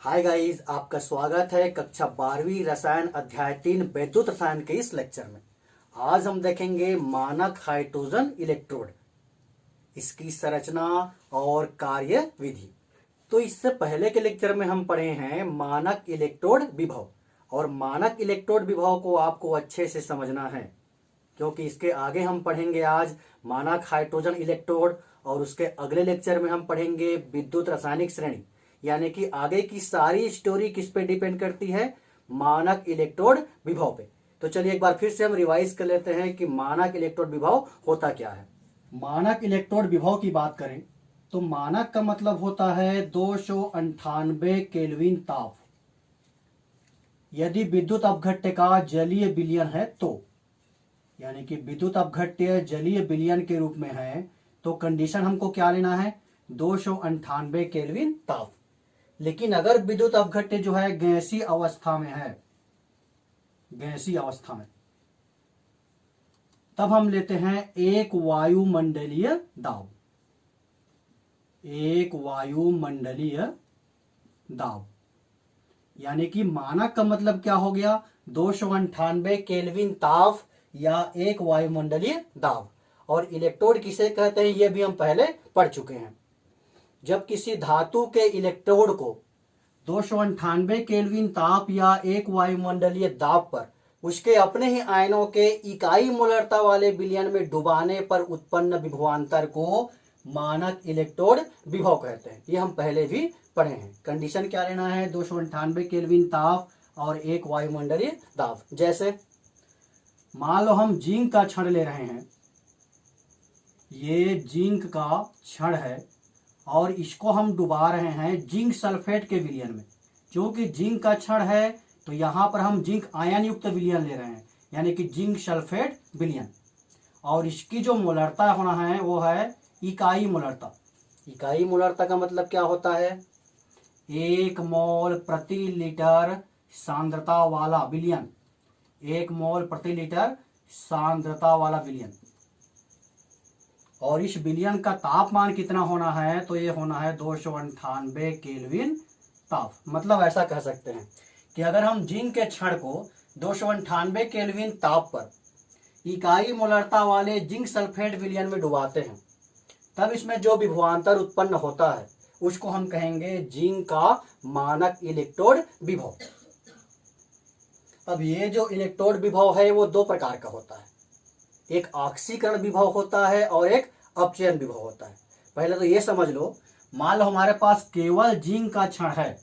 Hi guys, आपका स्वागत है कक्षा 12वीं रसायन अध्याय 3 वैद्युत रसायन के इस लेक्चर में। आज हम देखेंगे मानक हाइड्रोजन इलेक्ट्रोड, इसकी संरचना और कार्य विधि। तो इससे पहले के लेक्चर में हम पढ़े हैं मानक इलेक्ट्रोड विभव, और मानक इलेक्ट्रोड विभव को आपको अच्छे से समझना है क्योंकि इसके आगे हम पढ़ेंगे आज मानक हाइड्रोजन इलेक्ट्रोड, और उसके अगले लेक्चर में हम पढ़ेंगे विद्युत रासायनिक श्रेणी। यानी कि आगे की सारी स्टोरी किस पे डिपेंड करती है? मानक इलेक्ट्रोड विभव पे। तो चलिए एक बार फिर से हम रिवाइज कर लेते हैं कि मानक इलेक्ट्रोड विभव होता क्या है। मानक इलेक्ट्रोड विभव की बात करें तो मानक का मतलब होता है 298 केल्विन ताप। यदि विद्युत अपघट्य का जलीय विलयन है तो, यानी कि विद्युत अपघट्य जलीय विलयन के रूप में है तो कंडीशन हमको क्या लेना है? 298 केल्विन ताप। लेकिन अगर विद्युत अपघट्य जो है गैसीय अवस्था में है, गैसीय अवस्था में, तब हम लेते हैं एक वायुमंडलीय दाब। एक वायुमंडलीय दाब यानी कि मानक का मतलब क्या हो गया? 298 केल्विन ताप या एक वायुमंडलीय दाब। और इलेक्ट्रोड किसे कहते हैं यह भी हम पहले पढ़ चुके हैं। जब किसी धातु के इलेक्ट्रोड को 298 केल्विन ताप या एक वायुमंडलीय दाब पर उसके अपने ही आयनों के इकाई मोलरता वाले विलयन में डुबाने पर उत्पन्न विभवांतर को मानक इलेक्ट्रोड विभव कहते हैं। ये हम पहले भी पढ़े हैं। कंडीशन क्या लेना है? 298 केल्विन ताप और एक वायुमंडलीय दाब। जैसे मान लो हम जिंक का क्षण ले रहे हैं, ये जिंक का क्षण है और इसको हम डुबा रहे हैं जिंक सल्फेट के विलयन में। क्योंकि जिंक का क्षण है तो यहां पर हम जिंक आयन युक्त विलयन ले रहे हैं, यानी कि जिंक सल्फेट विलयन। और इसकी जो मोलरता होना है वो है इकाई मोलरता। इकाई मोलरता का मतलब क्या होता है? 1 मोल प्रति लीटर सांद्रता वाला विलयन। 1 मोल प्रति लीटर सांद्रता वाला विलयन। और इस विलयन का तापमान कितना होना है? तो ये होना है 298 केल्विन ताप। मतलब ऐसा कह सकते हैं कि अगर हम जिंक के क्षण को 298 केल्विन ताप पर इकाई मोलरता वाले जिंक सल्फेट विलयन में डुबाते हैं, तब इसमें जो विभवांतर उत्पन्न होता है उसको हम कहेंगे जिंक का मानक इलेक्ट्रोड विभव। अब ये जो इलेक्ट्रोड विभव है वो 2 प्रकार का होता है। एक ऑक्सीकरण विभव होता है और एक अपचयन विभव होता है। पहले तो ये समझ लो, मान लो हमारे पास केवल जिंक का क्षण है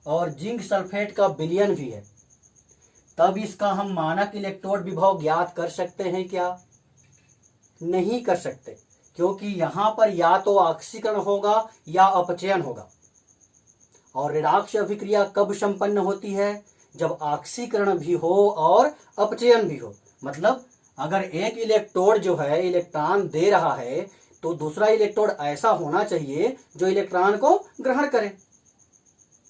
और जिंक सल्फेट का विलयन भी है, तब इसका हम मानक इलेक्ट्रोड विभव ज्ञात कर सकते हैं क्या? नहीं कर सकते, क्योंकि यहां पर या तो ऑक्सीकरण होगा या अपचयन होगा। और रिडॉक्स अभिक्रिया कब संपन्न होती है? जब ऑक्सीकरण भी हो और अपचयन भी हो। मतलब अगर एक इलेक्ट्रोड जो है इलेक्ट्रॉन दे रहा है तो दूसरा इलेक्ट्रोड ऐसा होना चाहिए जो इलेक्ट्रॉन को ग्रहण करे।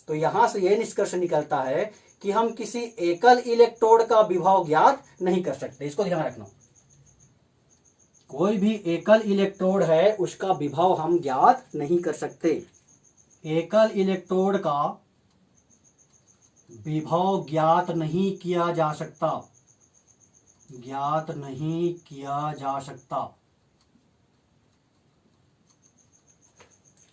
तो यहां से यह निष्कर्ष निकलता है कि हम किसी एकल इलेक्ट्रोड का विभव ज्ञात नहीं कर सकते। इसको ध्यान रखना। कोई भी एकल इलेक्ट्रोड है उसका विभव हम ज्ञात नहीं कर सकते। एकल इलेक्ट्रोड का विभव ज्ञात नहीं किया जा सकता। ज्ञात नहीं किया जा सकता।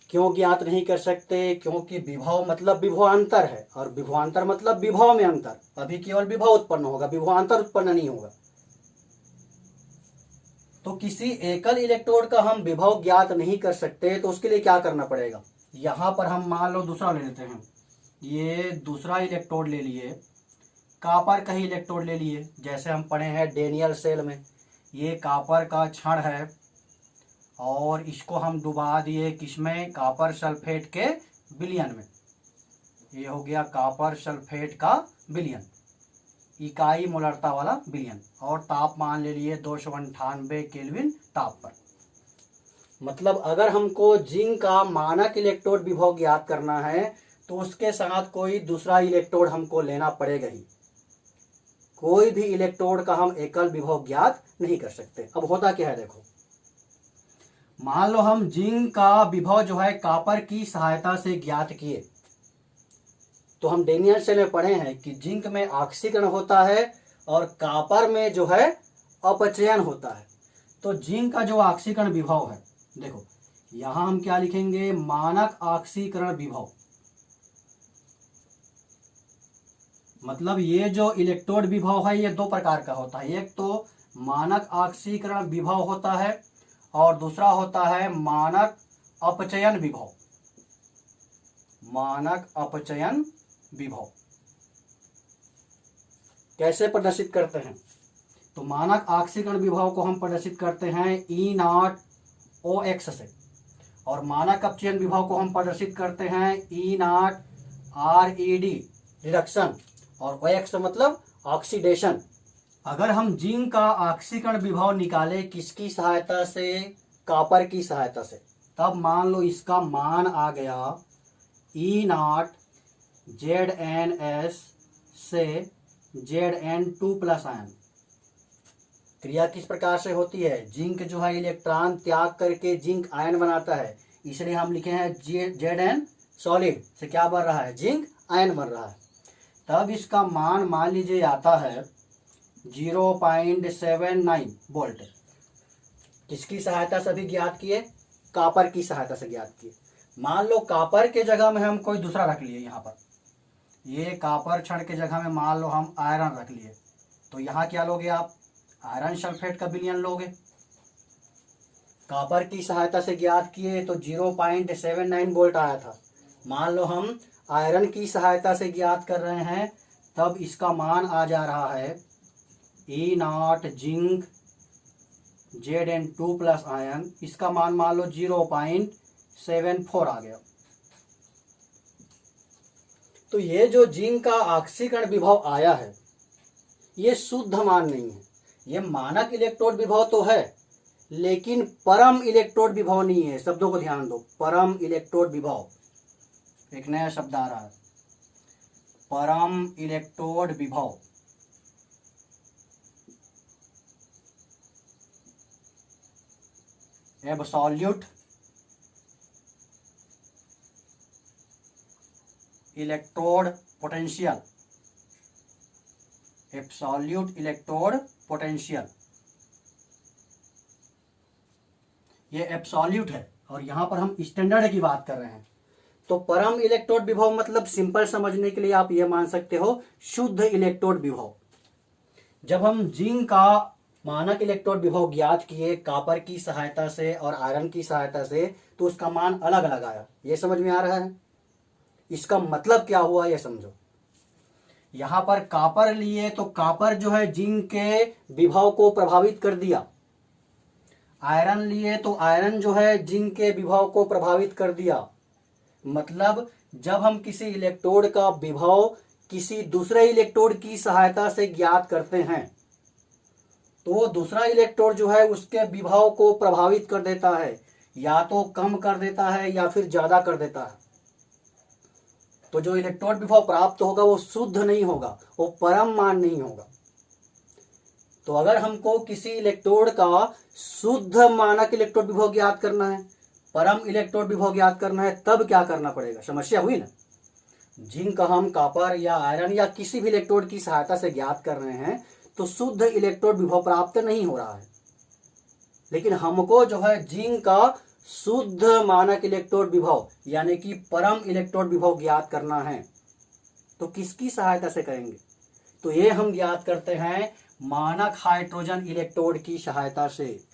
क्यों ज्ञात नहीं कर सकते? क्योंकि विभव मतलब विभवांतर है, और विभवांतर मतलब विभव में अंतर। अभी केवल विभव उत्पन्न होगा, विभवांतर उत्पन्न नहीं होगा। तो किसी एकल इलेक्ट्रोड का हम विभव ज्ञात नहीं कर सकते, तो उसके लिए क्या करना पड़ेगा? यहां पर हम मान लो दूसरा ले लेते हैं। ये दूसरा इलेक्ट्रोड ले लिए, कॉपर का ही इलेक्ट्रोड ले लिए। जैसे हम पढ़े हैं डेनियल सेल में, ये कॉपर का क्षण है और इसको हम डुबा दिए किसमें? कॉपर सल्फेट के विलयन में। ये हो गया कॉपर सल्फेट का विलयन, इकाई मोलरता वाला विलयन। और तापमान ले लिए 298 केल्विन ताप पर। मतलब अगर हमको जिंक का मानक इलेक्ट्रोड विभव ज्ञात करना है तो उसके साथ कोई दूसरा इलेक्ट्रोड हमको लेना पड़ेगा ही। कोई भी इलेक्ट्रोड का हम एकल विभव ज्ञात नहीं कर सकते। अब होता क्या है देखो, मान लो हम जिंक का विभव जो है कॉपर की सहायता से ज्ञात किए, तो हम डेनियल सेल में पढ़े हैं कि जिंक में ऑक्सीकरण होता है और कॉपर में जो है अपचयन होता है। तो जिंक का जो ऑक्सीकरण विभव है, देखो यहां हम क्या लिखेंगे, मानक ऑक्सीकरण विभव। मतलब ये जो इलेक्ट्रोड विभव है ये दो प्रकार का होता है, एक तो मानक ऑक्सीकरण विभव होता है और दूसरा होता है मानक अपचयन विभव। मानक अपचयन विभव कैसे प्रदर्शित करते हैं, तो मानक ऑक्सीकरण विभव को हम प्रदर्शित करते हैं E0OX से, और मानक अपचयन विभव को हम प्रदर्शित करते हैं E0RED रिडक्शन, और OX मतलब ऑक्सीडेशन। अगर हम जिंक का ऑक्सीकरण विभव निकाले किसकी सहायता से, कॉपर की सहायता से, तब मान लो इसका मान आ गया E0ZnS से Zn2+ आयन। क्रिया किस प्रकार से होती है, जिंक जो है इलेक्ट्रॉन त्याग करके जिंक आयन बनाता है, इसलिए हम लिखे हैं Zn सॉलिड से क्या बन रहा है, जिंक आयन बन रहा है। तब इसका मान लीजिए आता है 0.79 वोल्ट। किसकी सहायता से भी ज्ञात किए, कॉपर की सहायता से ज्ञात किए। मान लो कॉपर के जगह में हम कोई दूसरा रख लिए, यहाँ पर ये कॉपर क्षण के जगह में मान लो हम आयरन रख लिए, तो यहाँ क्या लोगे आप, आयरन सल्फेट का विलयन लोगे। कॉपर की सहायता से ज्ञात किए तो 0.79 वोल्ट आया था। मान लो हम आयरन की सहायता से ज्ञात कर रहे हैं, तब इसका मान आ जा रहा है E0 जिंक Zn2+ आयन, इसका मान लो 0.74 आ गया। तो ये जो जिंक का ऑक्सीकरण विभव आया है ये शुद्ध मान नहीं है, ये मानक इलेक्ट्रोड विभव तो है लेकिन परम इलेक्ट्रोड विभव नहीं है। शब्दों को ध्यान दो, परम इलेक्ट्रोड विभव, एक नया शब्द आ रहा है, परम इलेक्ट्रोड विभव। Absolute electrode potential, absolute electrode potential, ये एब्सोल्यूट है और यहां पर हम स्टैंडर्ड की बात कर रहे हैं। तो परम इलेक्ट्रोड विभव मतलब सिंपल समझने के लिए आप ये मान सकते हो शुद्ध इलेक्ट्रोड विभव। जब हम जिंक का मानक इलेक्ट्रोड विभव ज्ञात किए कॉपर की सहायता से और आयरन की सहायता से, तो उसका मान अलग अलग आया। ये समझ में आ रहा है, इसका मतलब क्या हुआ ये समझो। यहां पर कॉपर लिए तो कॉपर जो है जिंक के विभव को प्रभावित कर दिया, आयरन लिए तो आयरन जो है जिंक के विभव को प्रभावित कर दिया। मतलब जब हम किसी इलेक्ट्रोड का विभव किसी दूसरे इलेक्ट्रोड की सहायता से ज्ञात करते हैं तो वो दूसरा इलेक्ट्रोड जो है उसके विभव को प्रभावित कर देता है, या तो कम कर देता है या फिर ज्यादा कर देता है। तो जो इलेक्ट्रोड विभव प्राप्त होगा वो शुद्ध नहीं होगा, वो परम मान नहीं होगा। तो अगर हमको किसी इलेक्ट्रोड का शुद्ध मानक इलेक्ट्रोड विभव ज्ञात करना है, परम इलेक्ट्रोड विभव ज्ञात करना है, तब क्या करना पड़ेगा, समस्या हुई ना। जिंक हम कॉपर या आयरन या किसी भी इलेक्ट्रोड की सहायता से ज्ञात कर रहे हैं तो शुद्ध इलेक्ट्रोड विभव प्राप्त नहीं हो रहा है, लेकिन हमको जो है जिंक का शुद्ध मानक इलेक्ट्रोड विभव यानी कि परम इलेक्ट्रोड विभव ज्ञात करना है। तो किसकी सहायता से करेंगे, तो ये हम ज्ञात करते हैं मानक हाइड्रोजन इलेक्ट्रोड की सहायता से।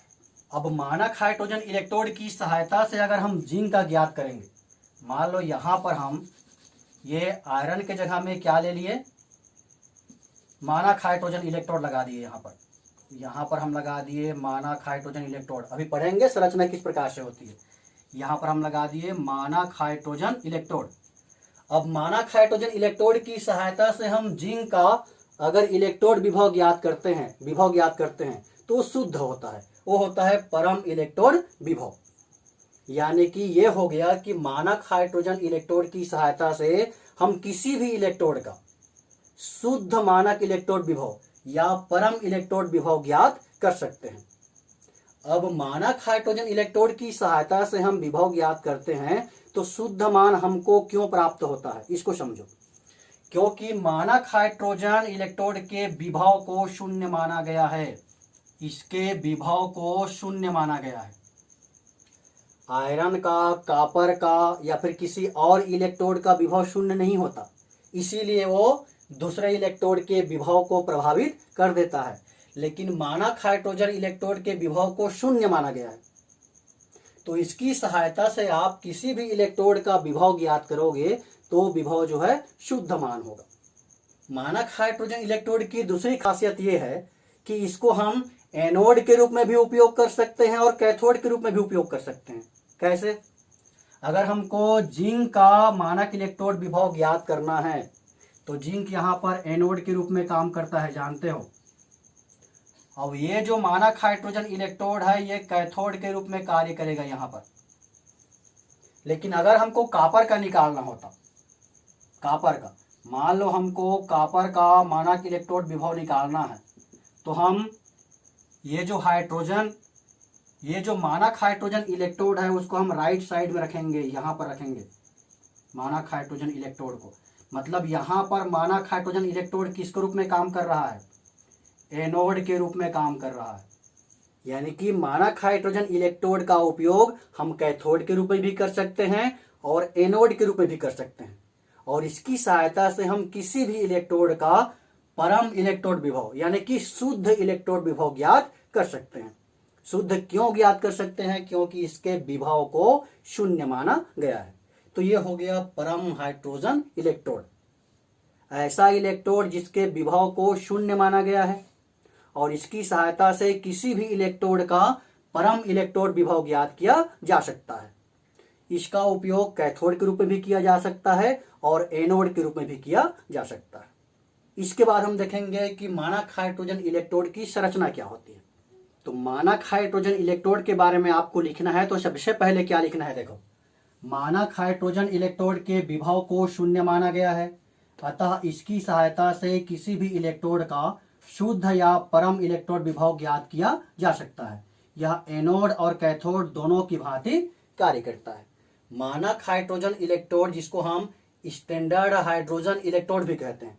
अब मानक हाइड्रोजन इलेक्ट्रोड की सहायता से अगर हम जिंक का ज्ञात करेंगे, मान लो यहां पर हम ये आयरन के जगह में क्या ले लिए, मानक हाइड्रोजन इलेक्ट्रोड लगा दिए। यहाँ पर हम लगा दिए मानक हाइड्रोजन इलेक्ट्रोड। अभी पढ़ेंगे संरचना किस प्रकार से होती है। यहाँ पर हम लगा दिए मानक हाइड्रोजन इलेक्ट्रोड। अब मानक हाइड्रोजन इलेक्ट्रोड की सहायता से हम जिंक का अगर इलेक्ट्रोड विभव ज्ञात करते हैं तो शुद्ध होता है, वो होता है परम इलेक्ट्रोड विभव। यानी कि ये हो गया कि मानक हाइड्रोजन इलेक्ट्रोड की सहायता से हम किसी भी इलेक्ट्रोड का शुद्ध मानक इलेक्ट्रोड विभव या परम इलेक्ट्रोड विभव ज्ञात कर सकते हैं। अब मानक हाइड्रोजन इलेक्ट्रोड की सहायता से हम विभव ज्ञात करते हैं तो शुद्ध मान हमको क्यों प्राप्त होता है, इसको समझो। क्योंकि मानक हाइड्रोजन इलेक्ट्रोड के विभव को शून्य माना गया है, इसके विभव को शून्य माना गया है। आयरन का, कॉपर का या फिर किसी और इलेक्ट्रोड का विभव शून्य नहीं होता, इसीलिए वो दूसरे इलेक्ट्रोड के विभव को प्रभावित कर देता है। लेकिन मानक हाइड्रोजन इलेक्ट्रोड के विभव को शून्य माना गया है, तो इसकी सहायता से आप किसी भी इलेक्ट्रोड का विभव ज्ञात करोगे तो विभव जो है शुद्ध मान होगा। मानक हाइड्रोजन इलेक्ट्रोड की दूसरी खासियत यह है कि इसको हम एनोड के रूप में भी उपयोग कर सकते हैं और कैथोड के रूप में भी उपयोग कर सकते हैं। कैसे? अगर हमको जिंक का मानक इलेक्ट्रोड विभव ज्ञात करना है तो जिंक यहाँ पर एनोड के रूप में काम करता है, जानते हो। अब ये जो मानक हाइड्रोजन इलेक्ट्रोड है ये कैथोड के रूप में कार्य करेगा यहाँ पर। लेकिन अगर हमको कॉपर का निकालना होता, कॉपर का, मान लो हमको कॉपर का मानक इलेक्ट्रोड विभव निकालना है, तो हम ये जो मानक हाइड्रोजन इलेक्ट्रोड है उसको हम राइट साइड में रखेंगे, यहाँ पर रखेंगे मानक हाइड्रोजन इलेक्ट्रोड को। मतलब यहाँ पर मानक हाइड्रोजन इलेक्ट्रोड किसके रूप में काम कर रहा है? एनोड के रूप में काम कर रहा है। यानी कि मानक हाइड्रोजन इलेक्ट्रोड का उपयोग हम कैथोड के रूप में भी कर सकते हैं और एनोड के रूप में भी कर सकते हैं, और इसकी सहायता से हम किसी भी इलेक्ट्रोड का परम इलेक्ट्रोड विभव यानी कि शुद्ध इलेक्ट्रोड विभव ज्ञात कर सकते हैं। शुद्ध क्यों ज्ञात कर सकते हैं? क्योंकि इसके विभव को शून्य माना गया है। तो ये हो गया परम हाइड्रोजन इलेक्ट्रोड, ऐसा इलेक्ट्रोड जिसके विभव को शून्य माना गया है और इसकी सहायता से किसी भी इलेक्ट्रोड का परम इलेक्ट्रोड विभव ज्ञात किया जा सकता है। इसका उपयोग कैथोड के रूप में भी किया जा सकता है और एनोड के रूप में भी किया जा सकता है। इसके बाद हम देखेंगे कि मानक हाइड्रोजन इलेक्ट्रोड की संरचना क्या होती है। तो मानक हाइड्रोजन इलेक्ट्रोड के बारे में आपको लिखना है, तो सबसे पहले क्या लिखना है? देखो, मानक हाइड्रोजन इलेक्ट्रोड के विभव को शून्य माना गया है, अतः इसकी सहायता से किसी भी इलेक्ट्रोड का शुद्ध या परम इलेक्ट्रोड विभव ज्ञात किया जा सकता है। यह एनोड और कैथोड दोनों की भांति कार्य करता है। मानक हाइड्रोजन इलेक्ट्रोड जिसको हम स्टैंडर्ड हाइड्रोजन इलेक्ट्रोड भी कहते हैं,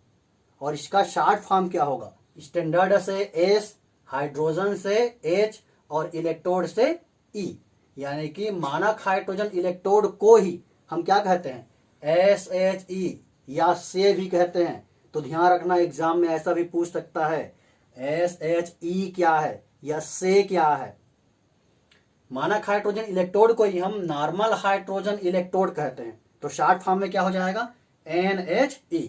और इसका शॉर्ट फॉर्म क्या होगा? स्टैंडर्ड से एस, हाइड्रोजन से एच और इलेक्ट्रोड से ई। यानी कि मानक हाइड्रोजन इलेक्ट्रोड को ही हम क्या कहते हैं? SHE या से भी कहते हैं। तो ध्यान रखना, एग्जाम में ऐसा भी पूछ सकता है SHE क्या है या से क्या है। मानक हाइड्रोजन इलेक्ट्रोड को ही हम नॉर्मल हाइड्रोजन इलेक्ट्रोड कहते हैं। तो शॉर्ट फॉर्म में क्या हो जाएगा? NHE।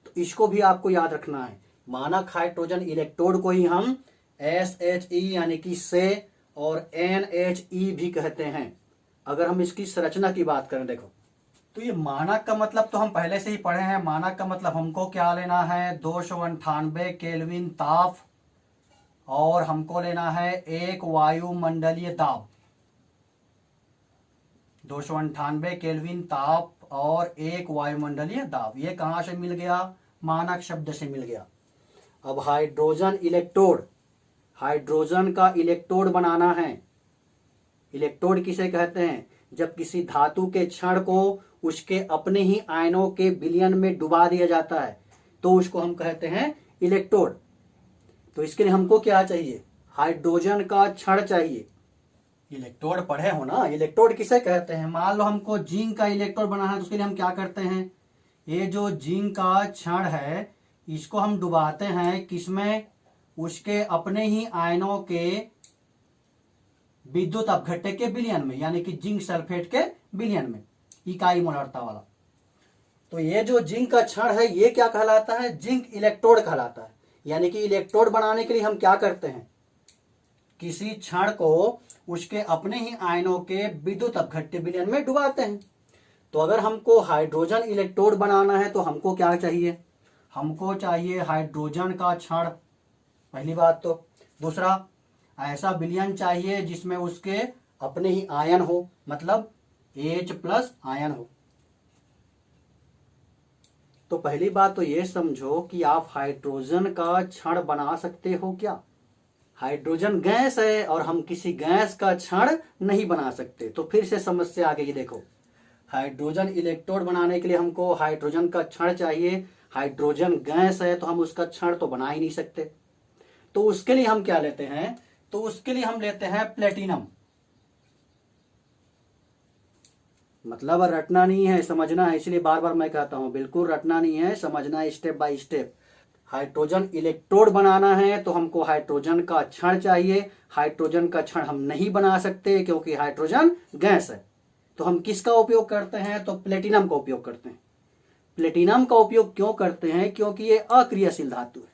तो इसको भी आपको याद रखना है। मानक हाइड्रोजन इलेक्ट्रोड को ही हम SHE यानी कि से और NHE भी कहते हैं। अगर हम इसकी संरचना की बात करें, देखो, तो ये मानक का मतलब तो हम पहले से ही पढ़े हैं। मानक का मतलब हमको क्या लेना है? 298 केल्विन ताप, और हमको लेना है एक वायुमंडलीय दाब। 298 केल्विन ताप और एक वायुमंडलीय दाब, ये कहां से मिल गया? मानक शब्द से मिल गया। अब हाइड्रोजन इलेक्ट्रोड, हाइड्रोजन का इलेक्ट्रोड बनाना है। इलेक्ट्रोड किसे कहते हैं? जब किसी धातु के क्षण को उसके अपने ही आयनों के विलयन में डुबा दिया जाता है तो उसको हम कहते हैं इलेक्ट्रोड। तो इसके लिए हमको क्या चाहिए? हाइड्रोजन का क्षण चाहिए। इलेक्ट्रोड पढ़े हो ना, इलेक्ट्रोड किसे कहते हैं? मान लो हमको जिंक का इलेक्ट्रोड बनाना है, तो उसके लिए हम क्या करते हैं? ये जो जिंक का क्षण है इसको हम डुबाते हैं किसमें? उसके अपने ही आयनों के विद्युत अपघट्य के विलयन में, यानी कि जिंक सल्फेट के विलयन में, इकाई मोलरता वाला। तो ये जो जिंक का क्षण है ये क्या कहलाता है? जिंक इलेक्ट्रोड कहलाता है। यानी कि इलेक्ट्रोड बनाने के लिए हम क्या करते हैं? किसी क्षण को उसके अपने ही आयनों के विद्युत अपघट्य विलयन में डुबाते हैं। तो अगर हमको हाइड्रोजन इलेक्ट्रोड बनाना है तो हमको क्या चाहिए? हमको चाहिए हाइड्रोजन का क्षण, पहली बात। तो दूसरा, ऐसा विलयन चाहिए जिसमें उसके अपने ही आयन हो, मतलब H+ आयन हो। तो पहली बात तो ये समझो कि आप हाइड्रोजन का क्षण बना सकते हो क्या? हाइड्रोजन गैस है और हम किसी गैस का क्षण नहीं बना सकते। तो फिर से समस्या आ गई। देखो, हाइड्रोजन इलेक्ट्रोड बनाने के लिए हमको हाइड्रोजन का क्षण चाहिए। हाइड्रोजन गैस है तो हम उसका क्षण तो बना ही नहीं सकते। तो उसके लिए हम क्या लेते हैं, तो उसके लिए हम लेते हैं प्लेटिनम। मतलब रटना नहीं है, समझना है, इसलिए बार बार मैं कहता हूं बिल्कुल रटना नहीं है, समझना है step by step. Hydrogen electrode बनाना है तो हमको हाइड्रोजन का क्षण चाहिए। हाइड्रोजन का क्षण हम नहीं बना सकते क्योंकि हाइड्रोजन गैस है। तो हम किसका उपयोग करते हैं, तो प्लेटिनम का उपयोग करते हैं। प्लेटिनम का उपयोग क्यों करते हैं, क्योंकि ये अक्रियाशील धातु है।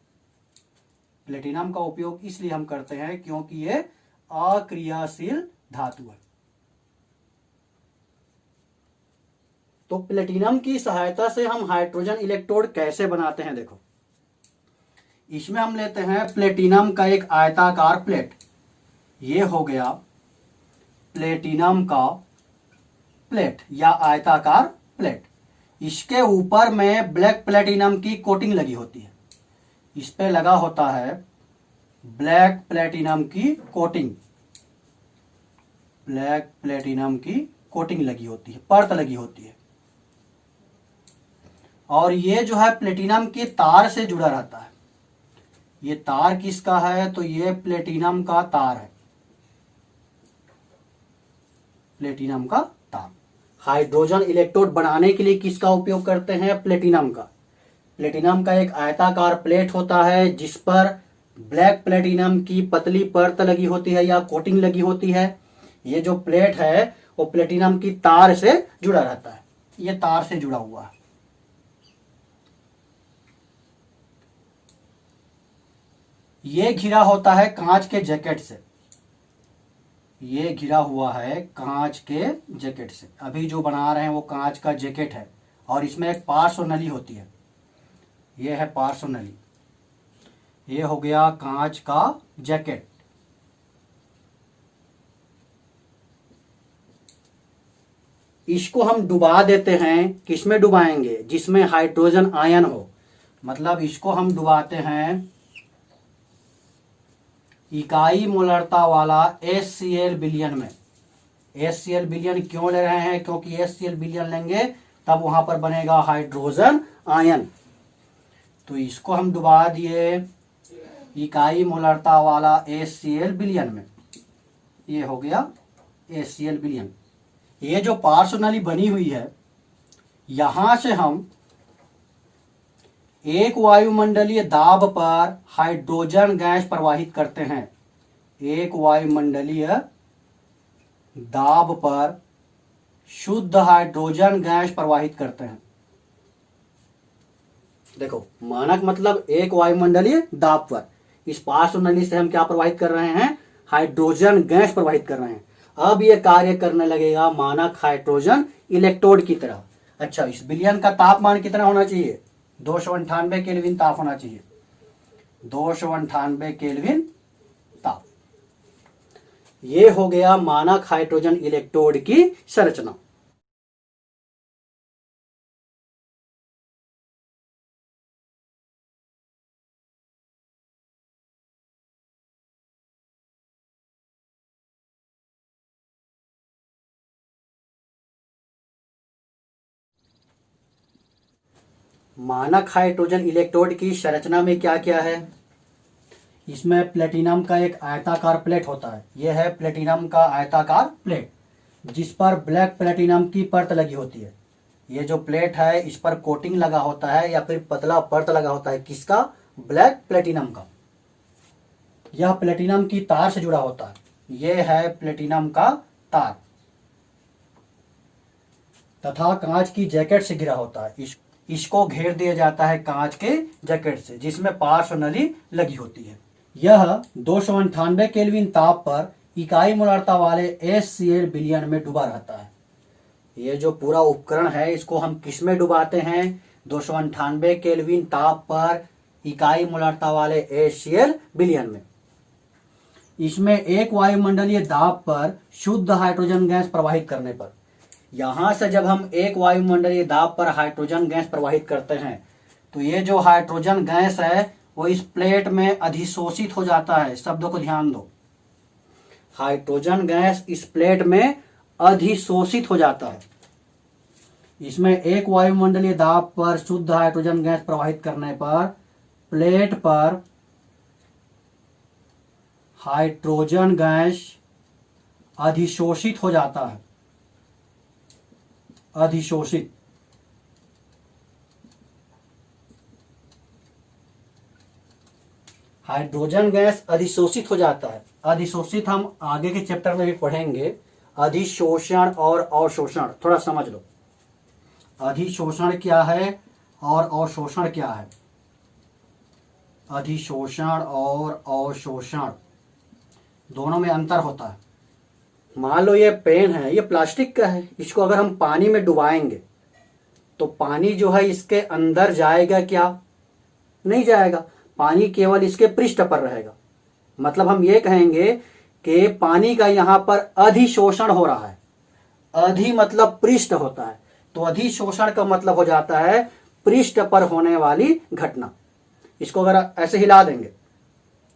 प्लेटिनम का उपयोग इसलिए हम करते हैं क्योंकि ये अक्रियाशील धातु है। तो प्लेटिनम की सहायता से हम हाइड्रोजन इलेक्ट्रोड कैसे बनाते हैं, देखो इसमें हम लेते हैं प्लेटिनम का एक आयताकार प्लेट। ये हो गया प्लेटिनम का प्लेट या आयताकार प्लेट। इसके ऊपर में ब्लैक प्लेटिनम की कोटिंग लगी होती है। इस पे लगा होता है ब्लैक प्लेटिनम की कोटिंग। ब्लैक प्लेटिनम की कोटिंग लगी होती है, परत लगी होती है। और ये जो है प्लेटिनम के तार से जुड़ा रहता है। ये तार किसका है, तो ये प्लेटिनम का तार है, प्लेटिनम का तार। हाइड्रोजन इलेक्ट्रोड बनाने के लिए किसका उपयोग करते हैं, प्लेटिनम का। प्लेटिनम का एक आयताकार प्लेट होता है जिस पर ब्लैक प्लेटिनम की पतली परत लगी होती है या कोटिंग लगी होती है। ये जो प्लेट है वो प्लेटिनम की तार से जुड़ा रहता है, ये तार से जुड़ा हुआ है। ये घिरा होता है कांच के जैकेट से। ये घिरा हुआ है कांच के जैकेट से। अभी जो बना रहे हैं वो कांच का जैकेट है और इसमें एक पार्श्व नली होती है। ये है पार्श्व नली। ये हो गया कांच का जैकेट। इसको हम डुबा देते हैं। किसमें डुबाएंगे, जिसमें हाइड्रोजन आयन हो। मतलब इसको हम डुबाते हैं इकाई मोलरता वाला HCl विलयन में। HCl विलयन क्यों ले रहे हैं, क्योंकि HCl विलयन लेंगे तब वहां पर बनेगा हाइड्रोजन आयन। तो इसको हम डुबा दिए इकाई मोलरता वाला HCl विलयन में। ये हो गया HCl विलयन। ये जो पार्श्व नली बनी हुई है, यहां से हम एक वायुमंडलीय दाब पर हाइड्रोजन गैस प्रवाहित करते हैं। एक वायुमंडलीय दाब पर शुद्ध हाइड्रोजन गैस प्रवाहित करते हैं। देखो मानक मतलब एक वायुमंडलीय दाब पर इस पार्श्व नली से हम क्या प्रवाहित कर रहे हैं, हाइड्रोजन गैस प्रवाहित कर रहे हैं। अब ये कार्य करने लगेगा मानक हाइड्रोजन इलेक्ट्रोड की तरह। अच्छा, इस विलयन का तापमान कितना होना चाहिए, 298 केल्विन ताप होना चाहिए। 298 केल्विन ताप। ये हो गया मानक हाइड्रोजन इलेक्ट्रोड की संरचना। मानक हाइड्रोजन इलेक्ट्रोड की संरचना में क्या क्या है, इसमें प्लेटिनम का एक आयताकार प्लेट होता है। यह है प्लेटिनम का आयताकार प्लेट जिस पर ब्लैक प्लेटिनम की परत लगी होती है। ये जो प्लेट है इस पर कोटिंग लगा होता है या फिर पतला परत लगा होता है, किसका, ब्लैक प्लेटिनम का। यह प्लेटिनम की तार से जुड़ा होता है। यह है प्लेटिनम का तार तथा कांच की जैकेट से घिरा होता है। इसको घेर दिया जाता है कांच के जैकेट से जिसमें पार्श्व नली लगी होती है। यह 298 केल्विन ताप पर इकाई मोलरता वाले HCl विलयन में डूबा रहता है। ये जो पूरा उपकरण है इसको हम किस में डुबाते हैं, 298 केल्विन ताप पर इकाई मोलरता वाले HCl विलयन में। इसमें एक वायुमंडलीय दाब पर शुद्ध हाइड्रोजन गैस प्रवाहित करने पर, यहां से जब हम एक वायुमंडलीय दाब पर हाइड्रोजन गैस प्रवाहित करते हैं तो ये जो हाइड्रोजन गैस है वो इस प्लेट में अधिशोषित हो जाता है। शब्दों को ध्यान दो, हाइड्रोजन गैस इस प्लेट में अधिशोषित हो जाता है। इसमें एक वायुमंडलीय दाब पर शुद्ध हाइड्रोजन गैस प्रवाहित करने पर प्लेट पर हाइड्रोजन गैस अधिशोषित हो जाता है। अधिशोषित, हाइड्रोजन गैस अधिशोषित हो जाता है। अधिशोषित हम आगे के चैप्टर में भी पढ़ेंगे। अधिशोषण और अवशोषण थोड़ा समझ लो। अधिशोषण क्या है और अवशोषण क्या है। अधिशोषण और अवशोषण दोनों में अंतर होता है। मान लो ये पेन है, ये प्लास्टिक का है, इसको अगर हम पानी में डुबाएंगे तो पानी जो है इसके अंदर जाएगा क्या? नहीं जाएगा, पानी केवल इसके पृष्ठ पर रहेगा। मतलब हम ये कहेंगे कि पानी का यहां पर अधिशोषण हो रहा है। अधि मतलब पृष्ठ होता है, तो अधिशोषण का मतलब हो जाता है पृष्ठ पर होने वाली घटना। इसको अगर ऐसे हिला देंगे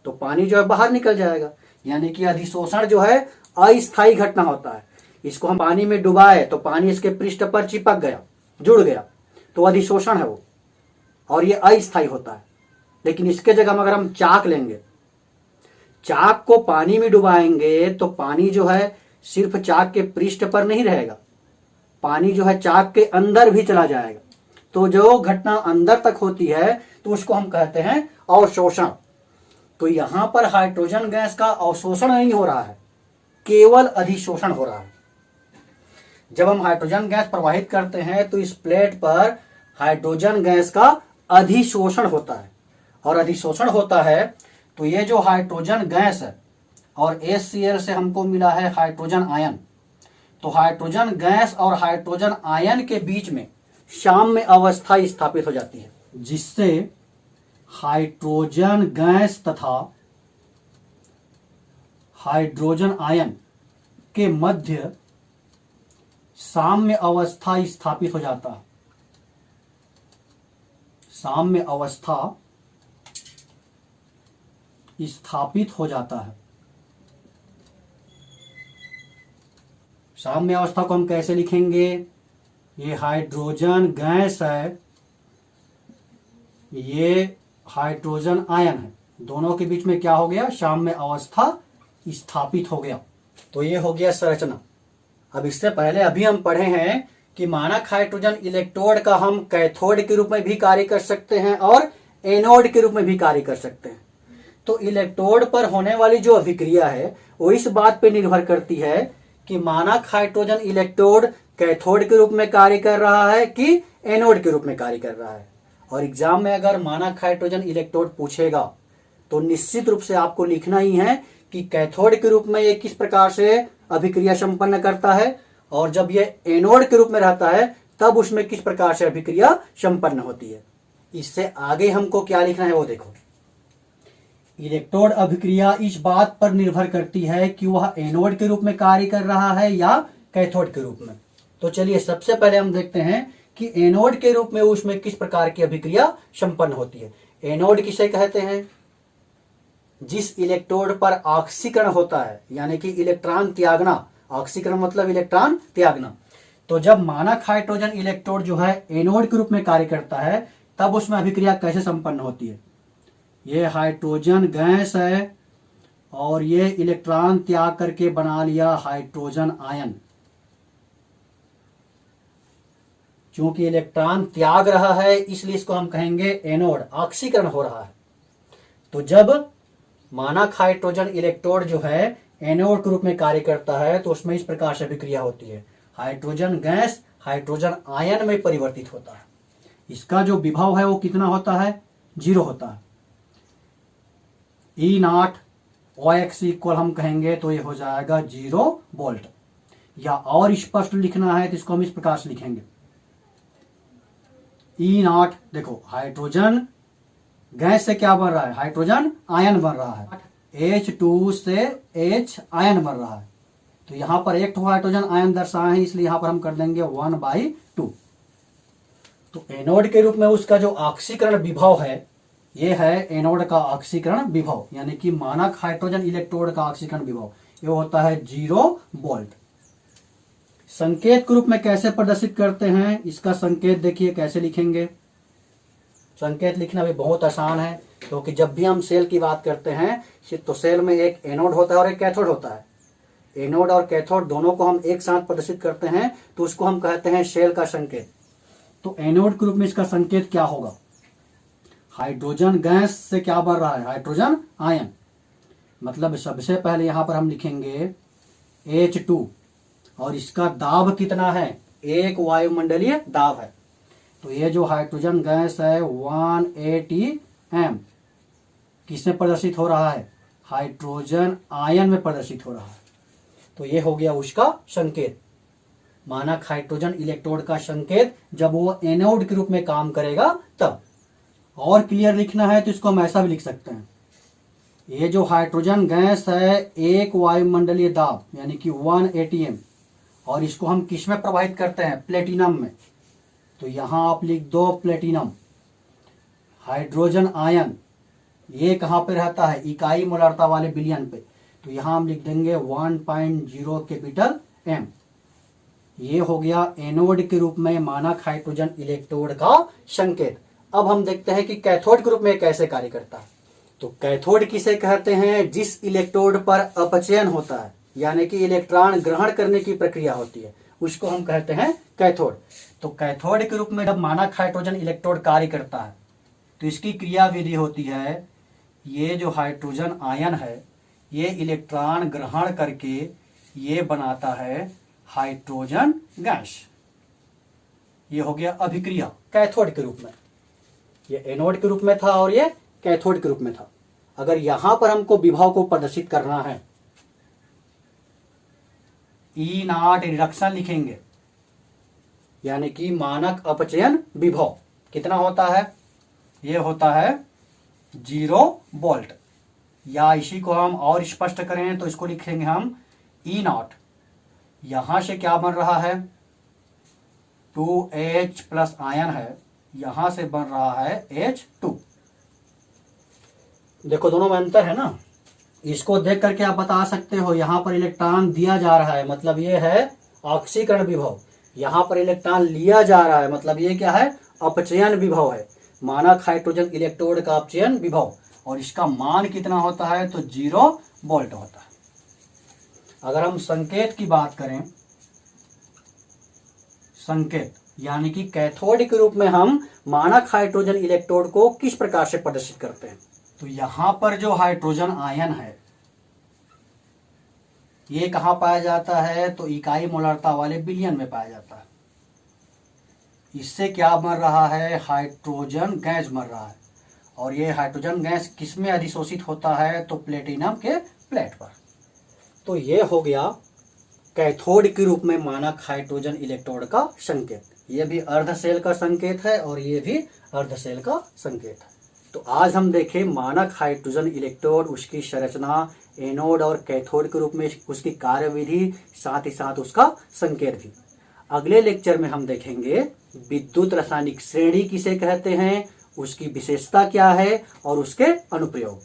तो पानी जो है बाहर निकल जाएगा, यानी कि अधिशोषण जो है अस्थायी घटना होता है। इसको हम पानी में डुबाए तो पानी इसके पृष्ठ पर चिपक गया, जुड़ गया, तो अधिशोषण है वो, और ये अस्थायी होता है। लेकिन इसके जगह अगर हम चाक लेंगे, चाक को पानी में डुबाएंगे तो पानी जो है सिर्फ चाक के पृष्ठ पर नहीं रहेगा, पानी जो है चाक के अंदर भी चला जाएगा। तो जो घटना अंदर तक होती है तो उसको हम कहते हैं अवशोषण। तो यहां पर हाइड्रोजन गैस का अवशोषण नहीं हो रहा है, केवल अधिशोषण हो रहा है। जब हम हाइड्रोजन गैस प्रवाहित करते हैं तो इस प्लेट पर हाइड्रोजन गैस का अधिशोषण होता है, और अधिशोषण होता है तो ये जो हाइड्रोजन गैस है और HCl से हमको मिला है हाइड्रोजन आयन, तो हाइड्रोजन गैस और हाइड्रोजन आयन के बीच में साम्य अवस्था स्थापित हो जाती है, जिससे हाइड्रोजन गैस तथा हाइड्रोजन आयन के मध्य साम्य अवस्था स्थापित हो जाता है। साम्य अवस्था स्थापित हो जाता है। साम्य अवस्था को हम कैसे लिखेंगे? ये हाइड्रोजन गैस है, ये हाइड्रोजन आयन है, दोनों के बीच में क्या हो गया? साम्य अवस्था स्थापित हो गया। तो ये हो गया संरचना। अब इससे पहले अभी हम पढ़े हैं कि मानक हाइड्रोजन इलेक्ट्रोड का हम कैथोड के रूप में भी कार्य कर सकते हैं और एनोड के रूप में भी कार्य कर सकते हैं। तो इलेक्ट्रोड पर होने वाली जो अभिक्रिया है वो इस बात पे निर्भर करती है कि मानक हाइड्रोजन इलेक्ट्रोड कैथोड के रूप में कार्य कर रहा है कि एनोड के रूप में कार्य कर रहा है। और एग्जाम में अगर मानक हाइड्रोजन इलेक्ट्रोड पूछेगा तो निश्चित रूप से आपको लिखना ही है कि कैथोड के रूप में ये किस प्रकार से अभिक्रिया संपन्न करता है, और जब ये एनोड के रूप में रहता है तब उसमें किस प्रकार से अभिक्रिया संपन्न होती है। इससे आगे हमको क्या लिखना है वो देखो। इलेक्ट्रोड अभिक्रिया इस बात पर निर्भर करती है कि वह एनोड के रूप में कार्य कर रहा है या कैथोड के रूप में। तो चलिए सबसे पहले हम देखते हैं कि एनोड के रूप में उसमें किस प्रकार की अभिक्रिया संपन्न होती है। एनोड किसे कहते हैं? जिस इलेक्ट्रोड पर ऑक्सीकरण होता है, यानी कि इलेक्ट्रॉन त्यागना। ऑक्सीकरण मतलब इलेक्ट्रॉन त्यागना। तो जब मानक हाइड्रोजन इलेक्ट्रोड जो है एनोड के रूप में कार्य करता है तब उसमें अभिक्रिया कैसे संपन्न होती है? ये हाइड्रोजन गैस है और ये इलेक्ट्रॉन त्याग करके बना लिया हाइड्रोजन आयन। क्योंकि इलेक्ट्रॉन त्याग रहा है इसलिए इसको हम कहेंगे एनोड, ऑक्सीकरण हो रहा है। तो जब मानक हाइड्रोजन इलेक्ट्रोड जो है एनोड के रूप में कार्य करता है तो उसमें इस प्रकार से अभिक्रिया होती है, हाइड्रोजन गैस हाइड्रोजन आयन में परिवर्तित होता है। इसका जो विभव है वो कितना होता है? 0 होता है। E0 OX इक्वल हम कहेंगे तो ये हो जाएगा 0 वोल्ट। या और स्पष्ट लिखना है तो इसको हम इस प्रकार से लिखेंगे। E0 देखो, हाइड्रोजन गैस से क्या बन रहा है? हाइड्रोजन आयन बन रहा है। H2 से H आयन बन रहा है। तो यहां पर एक हाइड्रोजन आयन दर्शाए हैं इसलिए यहां पर हम कर देंगे 1/2। तो एनोड के रूप में उसका जो ऑक्सीकरण विभव है ये है एनोड का ऑक्सीकरण विभव, यानी कि मानक हाइड्रोजन इलेक्ट्रोड का ऑक्सीकरण विभव ये होता है 0 वोल्ट। संकेत के रूप में कैसे प्रदर्शित करते हैं, इसका संकेत देखिए कैसे लिखेंगे। संकेत लिखना भी बहुत आसान है, क्योंकि जब भी हम सेल की बात करते हैं तो सेल में एक एनोड होता है और एक कैथोड होता है। एनोड और कैथोड दोनों को हम एक साथ प्रदर्शित करते हैं तो उसको हम कहते हैं सेल का संकेत। तो एनोड के रूप में इसका संकेत क्या होगा, हाइड्रोजन गैस से क्या बन रहा है, हाइड्रोजन आयन। मतलब सबसे पहले यहां पर हम लिखेंगे H2 और इसका दाब कितना है, 1 वायुमंडलीय दाब है। तो ये जो हाइड्रोजन गैस है 180 m किसमें प्रदर्शित हो रहा है, हाइड्रोजन आयन में प्रदर्शित हो रहा है। तो ये हो गया उसका संकेत, मानक हाइड्रोजन इलेक्ट्रोड का संकेत जब वो एनोड के रूप में काम करेगा तब। और क्लियर लिखना है तो इसको हम ऐसा भी लिख सकते हैं, ये जो हाइड्रोजन गैस है 1 वायुमंडलीय दाब यानी कि 180 m, और इसको हम किस में प्रवाहित करते हैं, प्लेटिनम में। तो यहां आप लिख दो प्लेटिनम। हाइड्रोजन आयन ये कहां पे रहता है, इकाई मोलारता वाले बिलियन पे, तो यहां हम लिख देंगे 1.0 कैपिटल M। ये हो गया एनोड के रूप में मानक हाइड्रोजन इलेक्ट्रोड का संकेत। अब हम देखते हैं कि कैथोड के रूप में कैसे कार्य करता है। तो कैथोड किसे कहते हैं, जिस इलेक्ट्रोड पर अपचयन होता है यानी कि इलेक्ट्रॉन ग्रहण करने की प्रक्रिया होती है, उसको हम कहते हैं कैथोड। तो कैथोड के रूप में जब मानक हाइड्रोजन इलेक्ट्रोड कार्य करता है तो इसकी क्रिया विधि होती है, ये जो हाइड्रोजन आयन है ये इलेक्ट्रॉन ग्रहण करके ये बनाता है हाइड्रोजन गैस। ये हो गया अभिक्रिया कैथोड के रूप में। ये एनोड के रूप में था और ये कैथोड के रूप में था। अगर यहां पर हमको विभव को प्रदर्शित करना है, E0 रिडक्शन लिखेंगे, यानी कि मानक अपचयन विभव कितना होता है, ये होता है 0 वोल्ट। या इसी को हम और स्पष्ट करें तो इसको लिखेंगे हम E0। यहां से क्या बन रहा है, 2H प्लस आयन है, यहां से बन रहा है H2। देखो दोनों में अंतर है ना, इसको देख करके आप बता सकते हो यहां पर इलेक्ट्रॉन दिया जा रहा है, मतलब ये है ऑक्सीकरण विभव। यहां पर इलेक्ट्रॉन लिया जा रहा है, मतलब ये क्या है, अपचयन विभव है, मानक हाइड्रोजन इलेक्ट्रोड का अपचयन विभव। और इसका मान कितना होता है, तो 0 वोल्ट होता है। अगर हम संकेत की बात करें, संकेत यानी कि कैथोड के रूप में हम मानक हाइड्रोजन इलेक्ट्रोड को किस प्रकार से प्रदर्शित करते हैं। तो यहां पर जो हाइड्रोजन आयन है ये कहां पाया जाता है, तो इकाई मोलारता वाले बिलियन में पाया जाता है। इससे क्या बन रहा है, हाइड्रोजन गैस बन रहा है। और ये हाइड्रोजन गैस किसमें अधिशोषित होता है, तो प्लेटिनम के प्लेट पर। तो ये हो गया कैथोड के रूप में मानक हाइड्रोजन इलेक्ट्रोड का संकेत। ये भी अर्ध सेल का संकेत है और ये भी अर्ध सेल का संकेत है। तो आज हम देखें मानक हाइड्रोजन इलेक्ट्रोड, उसकी संरचना, एनोड और कैथोड के रूप में उसकी कार्यविधि, साथ ही साथ उसका संकेत भी। अगले लेक्चर में हम देखेंगे विद्युत रासायनिक श्रेणी किसे कहते हैं, उसकी विशेषता क्या है और उसके अनुप्रयोग।